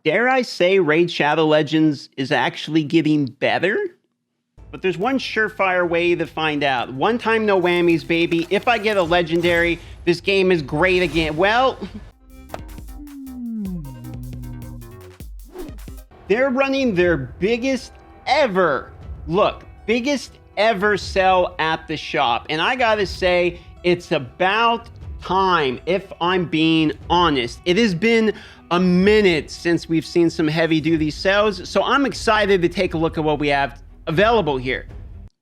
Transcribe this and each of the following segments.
Dare I say Raid Shadow Legends is actually getting better? But there's one surefire way to find out. One time, no whammies, baby. If I get a legendary, this game is great again. Well, they're running their biggest ever sell at the shop. And I gotta say, it's about time, if I'm being honest. It has been a minute since we've seen some heavy duty sales, so I'm excited to take a look at what we have available here.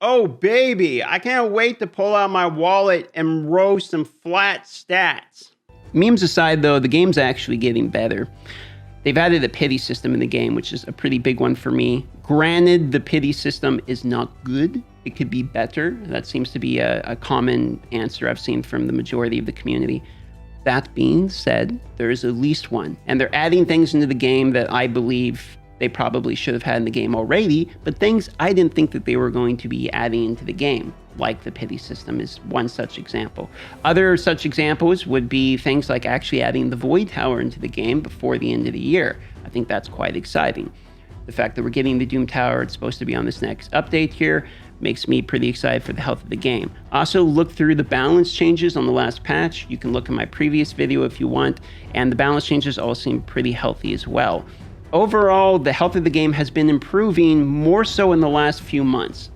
Oh baby, I can't wait to pull out my wallet and row some flat stats. Memes aside though, the game's actually getting better. They've added a pity system in the game, which is a pretty big one for me. Granted, the pity system is not good. It could be better. That seems to be a common answer I've seen from the majority of the community. That being said, there is at least one. And they're adding things into the game that I believe they probably should have had in the game already, but things I didn't think that they were going to be adding into the game, like the pity system is one such example. Other such examples would be things like actually adding the Void Tower into the game before the end of the year. I think that's quite exciting. The fact that we're getting the Doom Tower, it's supposed to be on this next update here, makes me pretty excited for the health of the game. Also, look through the balance changes on the last patch. You can look at my previous video if you want, and the balance changes all seem pretty healthy as well. Overall, the health of the game has been improving more so in the last few months.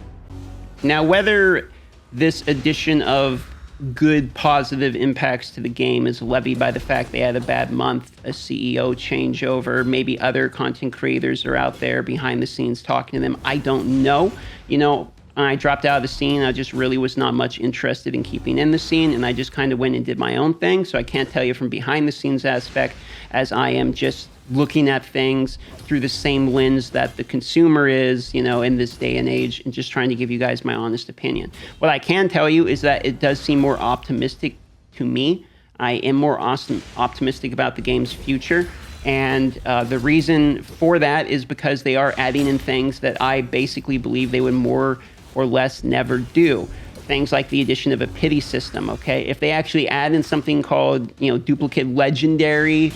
Now, whether this addition of good positive impacts to the game is levied by the fact they had a bad month, a CEO changeover, maybe other content creators are out there behind the scenes talking to them, I don't know. You know, I dropped out of the scene. I just really was not much interested in keeping in the scene, and I just kind of went and did my own thing. So I can't tell you from behind the scenes aspect, as I am just looking at things through the same lens that the consumer is, you know, in this day and age, and just trying to give you guys my honest opinion. What I can tell you is that it does seem more optimistic to me. I am more optimistic about the game's future. And the reason for that is because they are adding in things that I basically believe they would more or less never do. Things like the addition of a pity system, okay? If they actually add in something called, you know, duplicate legendary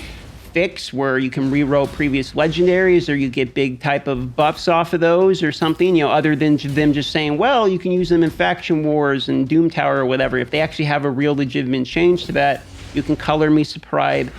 fix, where you can reroll previous legendaries, or you get big type of buffs off of those or something, you know, other than them just saying, well, you can use them in Faction Wars and Doom Tower or whatever. If they actually have a real legitimate change to that, you can color me surprised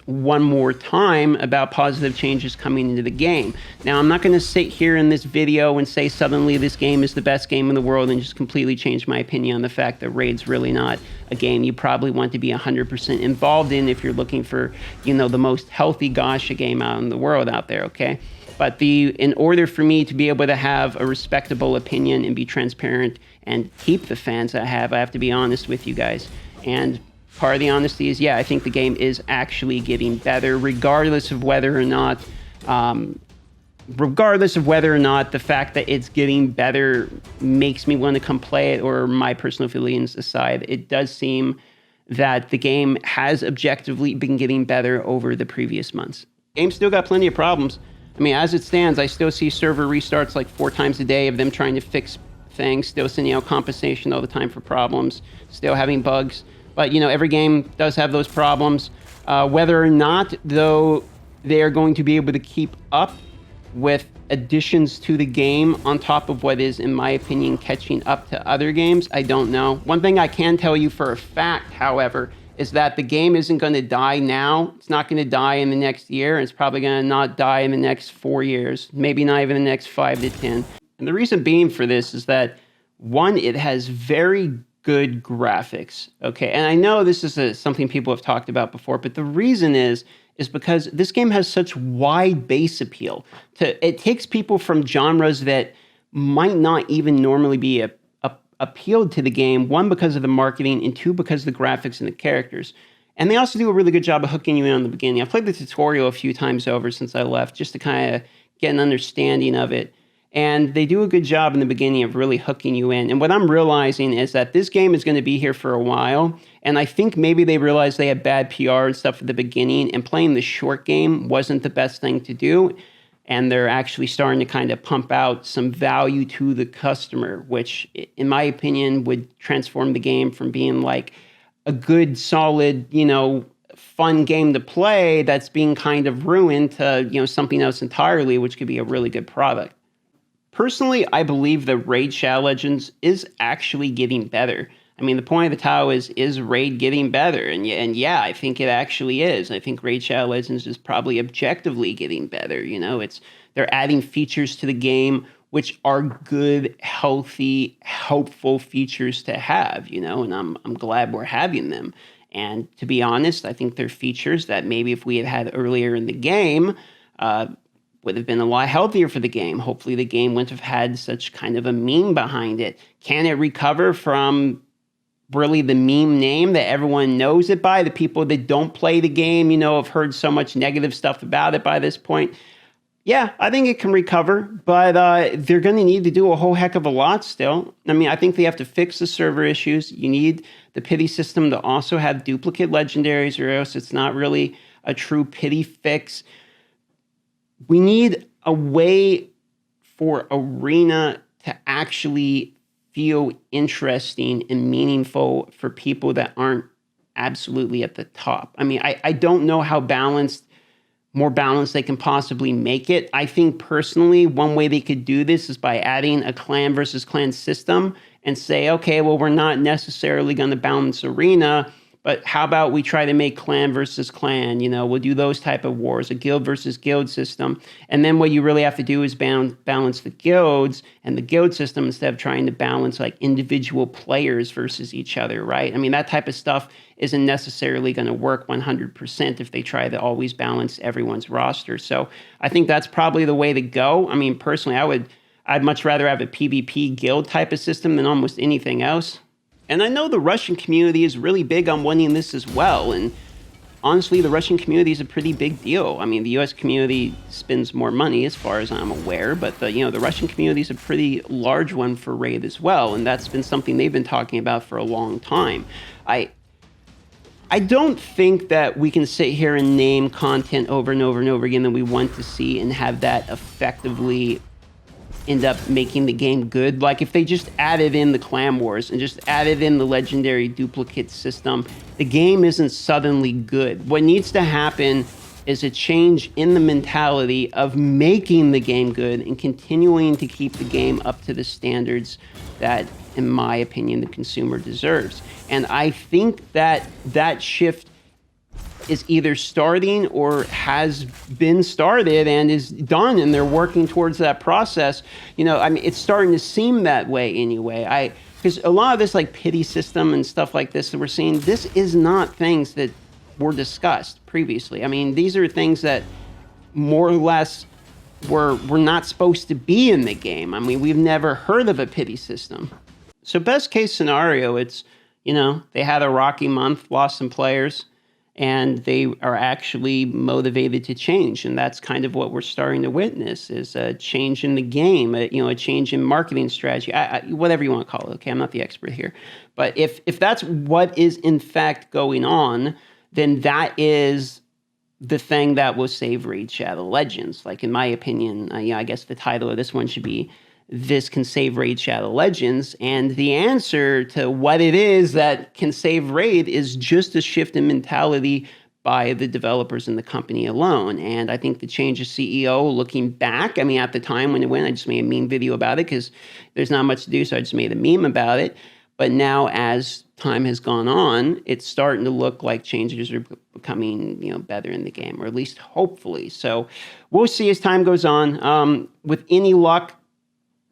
one more time about positive changes coming into the game. Now, I'm not going to sit here in this video and say suddenly this game is the best game in the world and just completely change my opinion on the fact that Raid's really not a game you probably want to be 100% involved in if you're looking for, you know, the most healthy gacha game out in the world out there, okay? But in order for me to be able to have a respectable opinion and be transparent and keep the fans I have to be honest with you guys. And part of the honesty is, yeah, I think the game is actually getting better, regardless of whether or not the fact that it's getting better makes me want to come play it, or my personal feelings aside. It does seem that the game has objectively been getting better over the previous months. The game still got plenty of problems. I mean, as it stands, I still see server restarts like 4 times a day of them trying to fix things, still sending out compensation all the time for problems, still having bugs. But, you know, every game does have those problems. Whether or not, though, they are going to be able to keep up with additions to the game on top of what is, in my opinion, catching up to other games, I don't know. One thing I can tell you for a fact, however, is that the game isn't going to die now. It's not going to die in the next year. And it's probably going to not die in the next 4 years, maybe not even the next 5 to 10. And the reason being for this is that, one, it has very good graphics, okay? And I know this is something people have talked about before, but the reason is because this game has such wide base appeal. It takes people from genres that might not even normally be appealed to the game, one, because of the marketing, and two, because of the graphics and the characters. And they also do a really good job of hooking you in on the beginning. I've played the tutorial a few times over since I left, just to kind of get an understanding of it. And they do a good job in the beginning of really hooking you in. And what I'm realizing is that this game is going to be here for a while. And I think maybe they realized they had bad PR and stuff at the beginning, and playing the short game wasn't the best thing to do. And they're actually starting to kind of pump out some value to the customer, which, in my opinion, would transform the game from being like a good, solid, you know, fun game to play that's being kind of ruined to, something else entirely, which could be a really good product. Personally, I believe that Raid Shadow Legends is actually getting better. I mean, the point of the title is Raid getting better? And yeah, I think it actually is. I think Raid Shadow Legends is probably objectively getting better. They're adding features to the game which are good, healthy, helpful features to have, and I'm glad we're having them. And to be honest, I think they're features that maybe if we had earlier in the game, would have been a lot healthier for the game. Hopefully the game wouldn't have had such kind of a meme behind it. Can it recover from really the meme name that everyone knows it by? The people that don't play the game, have heard so much negative stuff about it by this point. Yeah, I think it can recover, but they're going to need to do a whole heck of a lot still. I mean, I think they have to fix the server issues. You need the pity system to also have duplicate legendaries, or else it's not really a true pity fix. We need a way for Arena to actually feel interesting and meaningful for people that aren't absolutely at the top. I mean, I don't know how more balanced they can possibly make it. I think personally, one way they could do this is by adding a clan versus clan system and say, okay, well, we're not necessarily going to balance Arena, but how about we try to make clan versus clan? We'll do those type of wars, a guild versus guild system. And then what you really have to do is balance the guilds and the guild system instead of trying to balance like individual players versus each other, right? I mean, that type of stuff isn't necessarily going to work 100% if they try to always balance everyone's roster. So I think that's probably the way to go. I mean, personally, I'd much rather have a PvP guild type of system than almost anything else. And I know the Russian community is really big on wanting this as well. And honestly, the Russian community is a pretty big deal. I mean, the U.S. community spends more money as far as I'm aware, but the Russian community is a pretty large one for Raid as well. And that's been something they've been talking about for a long time. I don't think that we can sit here and name content over and over and over again that we want to see and have that effectively end up making the game good. Like if they just added in the clan wars and just added in the legendary duplicate system, the game isn't suddenly good. What needs to happen is a change in the mentality of making the game good and continuing to keep the game up to the standards that, in my opinion, the consumer deserves. And I think that shift is either starting or has been started and is done, and they're working towards that process. I mean, it's starting to seem that way anyway. Because a lot of this like pity system and stuff like this that we're seeing, this is not things that were discussed previously. I mean, these are things that more or less were not supposed to be in the game. I mean, we've never heard of a pity system. So best case scenario, it's, they had a rocky month, lost some players, and they are actually motivated to change. And that's kind of what we're starting to witness, is a change in the game, a change in marketing strategy, whatever you want to call it. Okay, I'm not the expert here. But if that's what is in fact going on, then that is the thing that will save Raid Shadow Legends. Like, in my opinion, I guess the title of this one should be "This Can Save Raid Shadow Legends." And the answer to what it is that can save Raid is just a shift in mentality by the developers and the company alone. And I think the change of CEO, looking back, I mean, at the time when it went, I just made a meme video about it because there's not much to do, so I just made a meme about it. But now, as time has gone on, it's starting to look like changes are becoming, better in the game, or at least hopefully. So we'll see as time goes on. With any luck,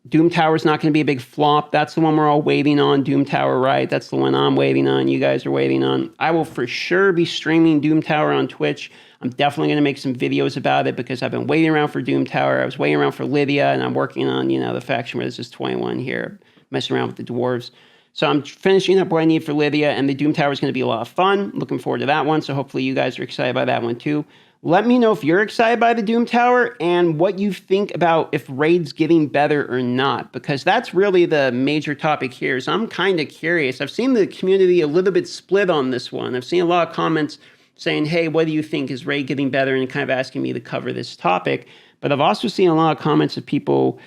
Doom Tower is not going to be a big flop. That's the one we're all waiting on. Doom Tower, right? That's the one I'm waiting on. You guys are waiting on. I will for sure be streaming Doom Tower on Twitch. I'm definitely going to make some videos about it because I've been waiting around for Doom Tower. I was waiting around for Lydia, and I'm working on, the faction where this is 21 here, messing around with the dwarves. So I'm finishing up what I need for Lydia, and the Doom Tower is going to be a lot of fun. Looking forward to that one, so hopefully you guys are excited by that one too. Let me know if you're excited by the Doom Tower and what you think about if Raid's getting better or not, because that's really the major topic here. So I'm kind of curious. I've seen the community a little bit split on this one. I've seen a lot of comments saying, hey, what do you think? Is Raid getting better? And kind of asking me to cover this topic. But I've also seen a lot of comments of people,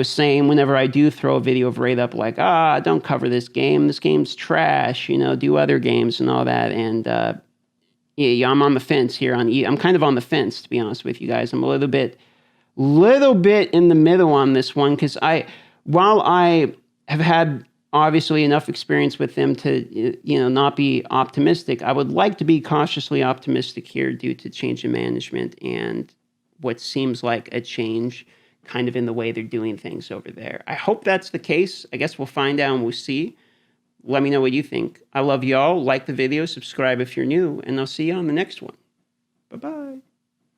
saying whenever I do throw a video of Raid up, like, don't cover this game. This game's trash, do other games and all that. And Yeah, I'm on the fence here on I'm kind of on the fence, to be honest with you guys. I'm a little bit in the middle on this one, because while I have had obviously enough experience with them to, not be optimistic, I would like to be cautiously optimistic here due to change in management and what seems like a change kind of in the way they're doing things over there. I hope that's the case. I guess we'll find out and we'll see. Let me know what you think. I love y'all. Like the video, subscribe if you're new, and I'll see you on the next one. Bye-bye.